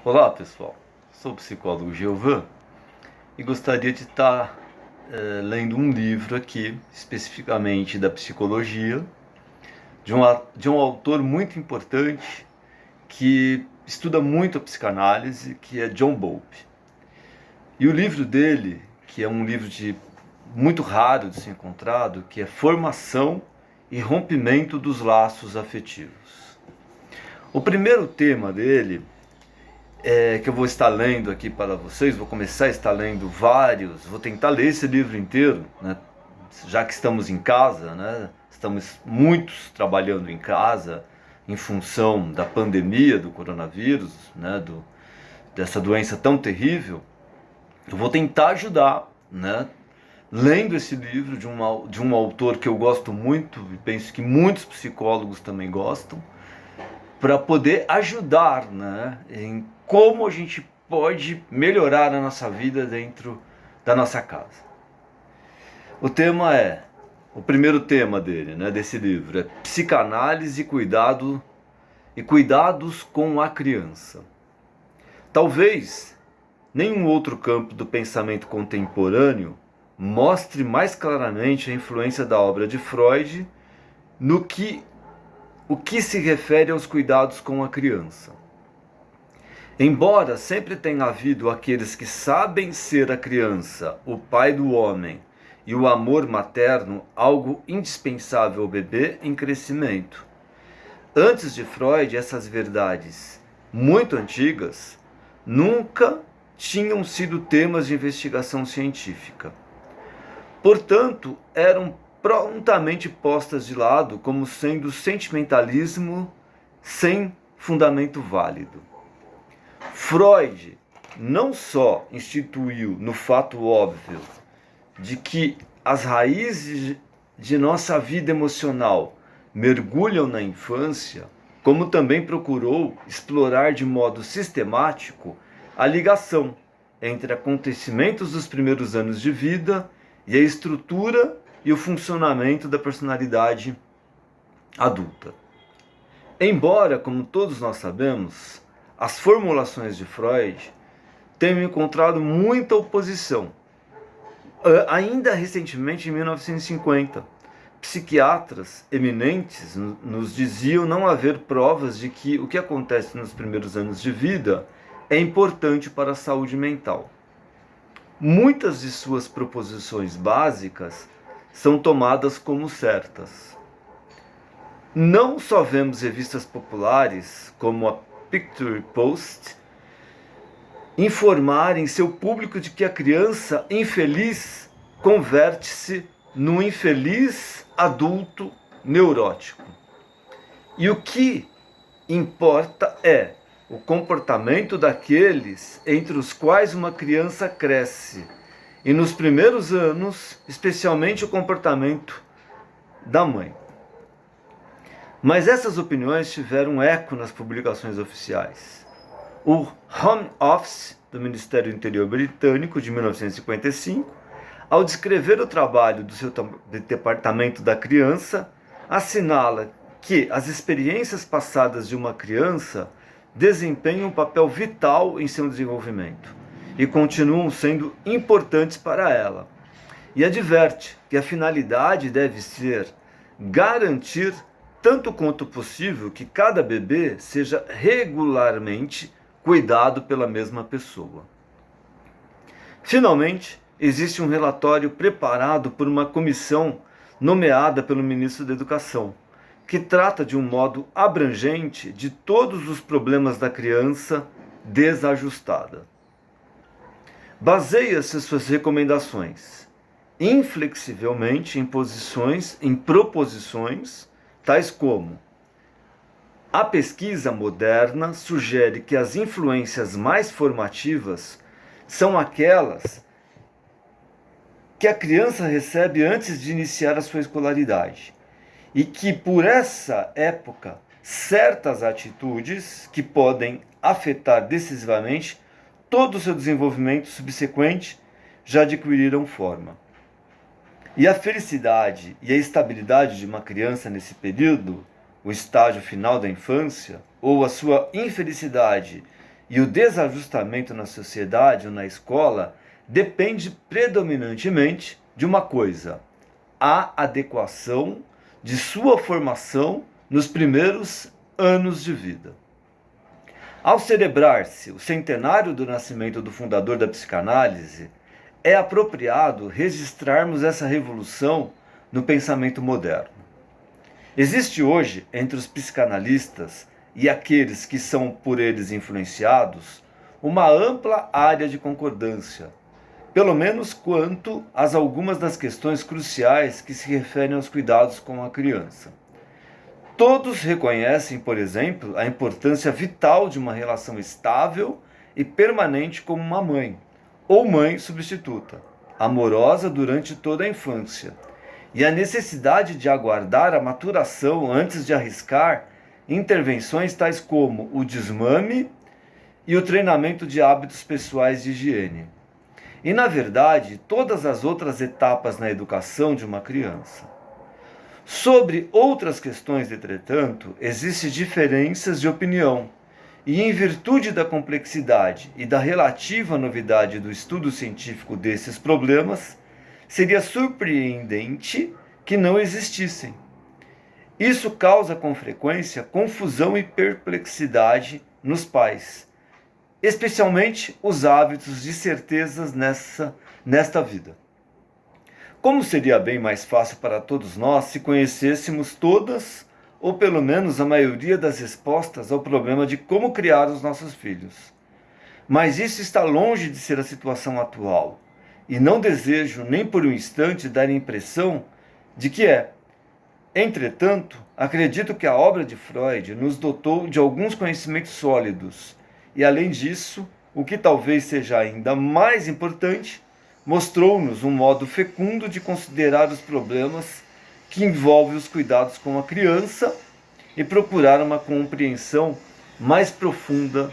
Olá pessoal, sou o psicólogo Giovan e gostaria de estar lendo um livro aqui, especificamente da psicologia, de um autor muito importante que estuda muito a psicanálise, que é John Bowlby. E o livro dele, que é um livro muito raro de ser encontrado, que é Formação e Rompimento dos Laços Afetivos. O primeiro tema dele que eu vou estar lendo aqui para vocês, vou começar a estar lendo vários, vou tentar ler esse livro inteiro, né? Já que estamos em casa, né? Estamos muitos trabalhando em casa em função da pandemia do coronavírus, né? Dessa doença tão terrível. Eu vou tentar ajudar, né? Lendo esse livro de um autor que eu gosto muito e penso que muitos psicólogos também gostam, para poder ajudar, né, em como a gente pode melhorar a nossa vida dentro da nossa casa. O primeiro tema dele, né, desse livro, é psicanálise e cuidados com a criança. Talvez nenhum outro campo do pensamento contemporâneo mostre mais claramente a influência da obra de Freud no que o que se refere aos cuidados com a criança. Embora sempre tenha havido aqueles que sabem ser a criança, o pai do homem, e o amor materno algo indispensável ao bebê em crescimento. Antes de Freud, essas verdades, muito antigas, nunca tinham sido temas de investigação científica. Portanto, eram prontamente postas de lado como sendo sentimentalismo sem fundamento válido. Freud não só instituiu no fato óbvio de que as raízes de nossa vida emocional mergulham na infância, como também procurou explorar de modo sistemático a ligação entre acontecimentos dos primeiros anos de vida e a estrutura e o funcionamento da personalidade adulta. Embora, como todos nós sabemos, as formulações de Freud tenham encontrado muita oposição. Ainda recentemente, em 1950, psiquiatras eminentes nos diziam não haver provas de que o que acontece nos primeiros anos de vida é importante para a saúde mental. Muitas de suas proposições básicas são tomadas como certas. Não só vemos revistas populares, como a Picture Post, informarem seu público de que a criança infeliz converte-se num infeliz adulto neurótico. E o que importa é o comportamento daqueles entre os quais uma criança cresce. E nos primeiros anos, especialmente o comportamento da mãe. Mas essas opiniões tiveram eco nas publicações oficiais. O Home Office do Ministério do Interior britânico, de 1955, ao descrever o trabalho do seu Departamento da Criança, assinala que as experiências passadas de uma criança desempenham um papel vital em seu desenvolvimento e continuam sendo importantes para ela. E adverte que a finalidade deve ser garantir, tanto quanto possível, que cada bebê seja regularmente cuidado pela mesma pessoa. Finalmente, existe um relatório preparado por uma comissão nomeada pelo ministro da Educação, que trata de um modo abrangente de todos os problemas da criança desajustada. Baseia-se suas recomendações inflexivelmente em proposições tais como: a pesquisa moderna sugere que as influências mais formativas são aquelas que a criança recebe antes de iniciar a sua escolaridade, e que por essa época certas atitudes que podem afetar decisivamente todo o seu desenvolvimento subsequente já adquiriram forma. E a felicidade e a estabilidade de uma criança nesse período, o estágio final da infância, ou a sua infelicidade e o desajustamento na sociedade ou na escola depende predominantemente de uma coisa: a adequação de sua formação nos primeiros anos de vida. Ao celebrar-se o centenário do nascimento do fundador da psicanálise, é apropriado registrarmos essa revolução no pensamento moderno. Existe hoje, entre os psicanalistas e aqueles que são por eles influenciados, uma ampla área de concordância, pelo menos quanto às algumas das questões cruciais que se referem aos cuidados com a criança. Todos reconhecem, por exemplo, a importância vital de uma relação estável e permanente como uma mãe, ou mãe substituta, amorosa durante toda a infância, e a necessidade de aguardar a maturação antes de arriscar intervenções tais como o desmame e o treinamento de hábitos pessoais de higiene. E, na verdade, todas as outras etapas na educação de uma criança. Sobre outras questões, entretanto, existem diferenças de opinião, e em virtude da complexidade e da relativa novidade do estudo científico desses problemas, seria surpreendente que não existissem. Isso causa com frequência confusão e perplexidade nos pais, especialmente os hábitos de certezas nesta vida. Como seria bem mais fácil para todos nós se conhecêssemos todas, ou pelo menos a maioria das respostas ao problema de como criar os nossos filhos. Mas isso está longe de ser a situação atual, e não desejo nem por um instante dar a impressão de que é. Entretanto, acredito que a obra de Freud nos dotou de alguns conhecimentos sólidos, e além disso, o que talvez seja ainda mais importante, mostrou-nos um modo fecundo de considerar os problemas que envolvem os cuidados com a criança e procurar uma compreensão mais profunda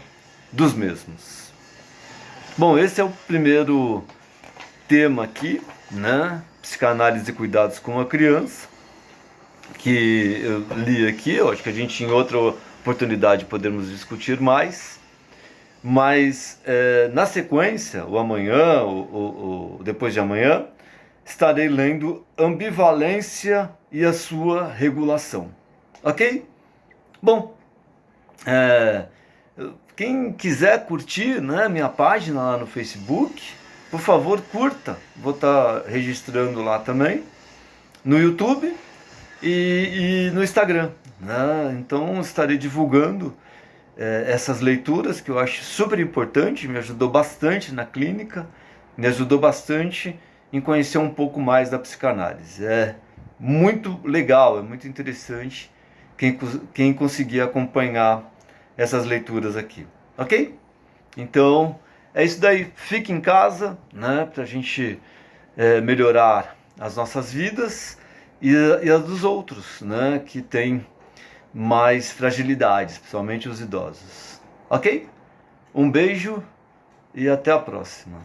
dos mesmos. Bom, esse é o primeiro tema aqui, né? Psicanálise e cuidados com a criança, que eu li aqui. Eu acho que a gente em outra oportunidade podemos discutir mais. Mas na sequência, ou amanhã, ou depois de amanhã, estarei lendo Ambivalência e a sua regulação. Ok? Bom, quem quiser curtir, né, minha página lá no Facebook, por favor, curta. Vou estar registrando lá também, no YouTube e no Instagram, né? Então estarei divulgando essas leituras que eu acho super importante, me ajudou bastante na clínica, me ajudou bastante em conhecer um pouco mais da psicanálise. É muito legal, é muito interessante quem conseguir acompanhar essas leituras aqui, ok? Então, é isso daí. Fique em casa, né, para a gente melhorar as nossas vidas e as dos outros, né, que tem mais fragilidades, principalmente os idosos. Ok? Um beijo e até a próxima.